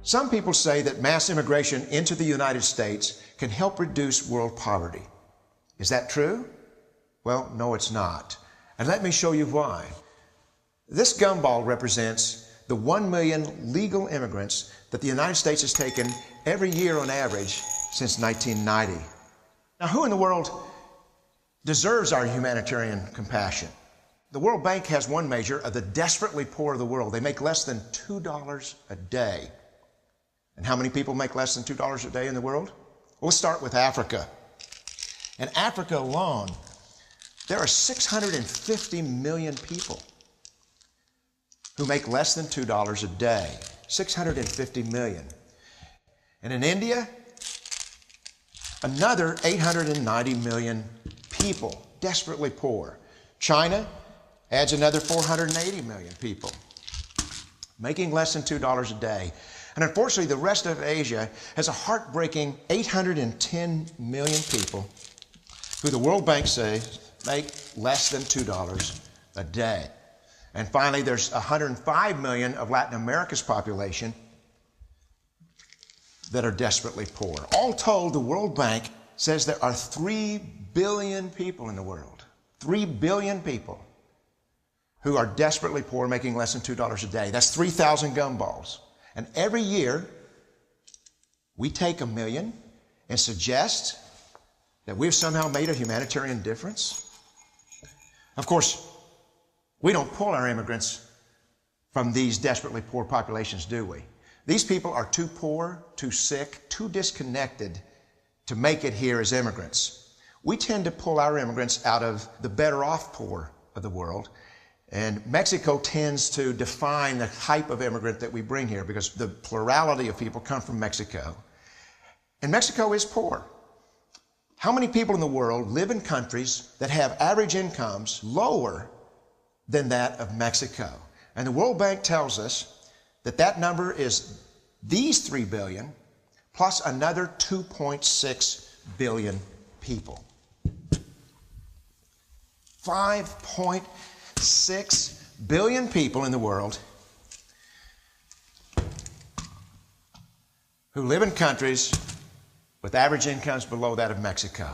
Some people say that mass immigration into the United States can help reduce world poverty. Is that true? Well, no, it's not. And let me show you why. This gumball represents the 1 million legal immigrants that the United States has taken every year on average since 1990. Now, who in the world deserves our humanitarian compassion? The World Bank has one measure of the desperately poor of the world. They make less than $2 a day. And how many people make less than $2 a day in the world? Well, let's start with Africa. In Africa alone, there are 650 million people who make less than $2 a day. 650 million. And in India, another 890 million people, desperately poor. China adds another 480 million people, making less than $2 a day. And unfortunately, the rest of Asia has a heartbreaking 810 million people who the World Bank says make less than $2 a day. And finally, there's 105 million of Latin America's population that are desperately poor. All told, the World Bank says there are 3 billion people in the world, 3 billion people who are desperately poor, making less than $2 a day. That's 3,000 gumballs. And every year, we take 1 million and suggest that we've somehow made a humanitarian difference. Of course, we don't pull our immigrants from these desperately poor populations, do we? These people are too poor, too sick, too disconnected to make it here as immigrants. We tend to pull our immigrants out of the better off poor of the world. And Mexico tends to define the type of immigrant that we bring here because the plurality of people come from Mexico. And Mexico is poor. How many people in the world live in countries that have average incomes lower than that of Mexico? And the World Bank tells us that that number is these 3 billion plus another 2.6 billion people. 5.6 billion people in the world who live in countries with average incomes below that of Mexico.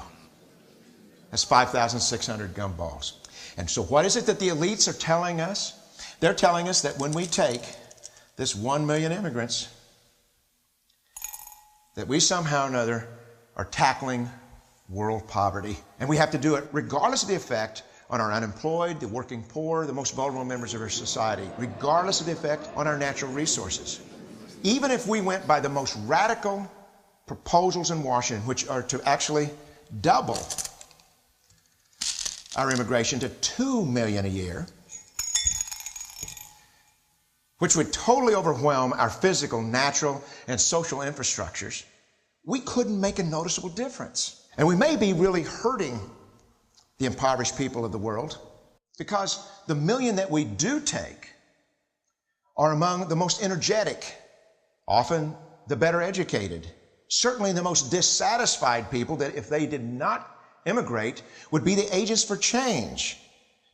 That's 5,600 gumballs. And so what is it that the elites are telling us? They're telling us that when we take this 1 million immigrants, that we somehow or another are tackling world poverty. And we have to do it regardless of the effect on our unemployed, the working poor, the most vulnerable members of our society, regardless of the effect on our natural resources. Even if we went by the most radical proposals in Washington, which are to actually double our immigration to 2 million a year, which would totally overwhelm our physical, natural, and social infrastructures, we couldn't make a noticeable difference. And we may be really hurting the impoverished people of the world because the million that we do take are among the most energetic, often the better educated, certainly the most dissatisfied people that if they did not immigrate would be the agents for change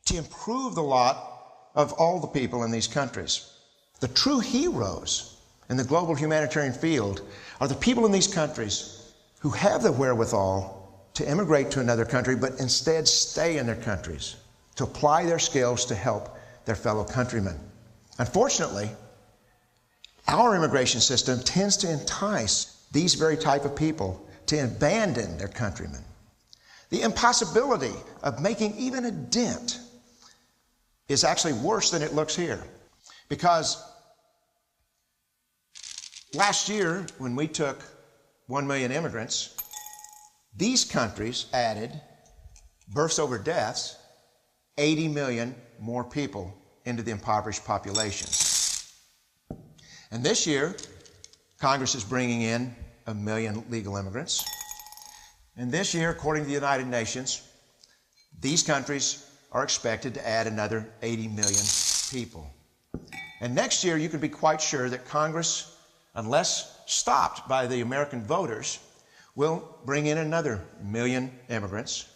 to improve the lot of all the people in these countries. The true heroes in the global humanitarian field are the people in these countries who have the wherewithal to immigrate to another country, but instead stay in their countries, to apply their skills to help their fellow countrymen. Unfortunately, our immigration system tends to entice these very type of people to abandon their countrymen. The impossibility of making even a dent is actually worse than it looks here. Because last year, when we took 1 million immigrants, these countries added, births over deaths, 80 million more people into the impoverished populations. And this year, Congress is bringing in 1 million legal immigrants. And this year, according to the United Nations, these countries are expected to add another 80 million people. And next year, you can be quite sure that Congress, unless stopped by the American voters, will bring in another 1 million immigrants.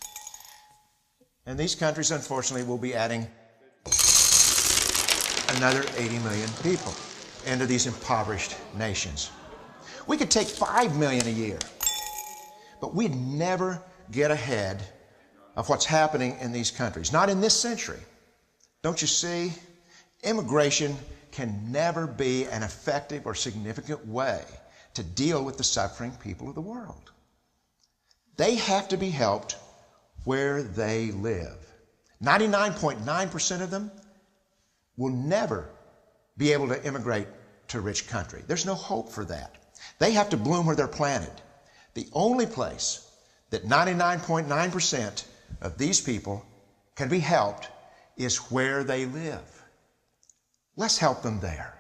And these countries, unfortunately, will be adding another 80 million people. into these impoverished nations. We could take 5 million a year, but we'd never get ahead of what's happening in these countries. Not in this century. Don't you see? Immigration can never be an effective or significant way to deal with the suffering people of the world. They have to be helped where they live. 99.9% of them will never be able to immigrate to a rich country. There's no hope for that. They have to bloom where they're planted. The only place that 99.9% of these people can be helped is where they live. Let's help them there.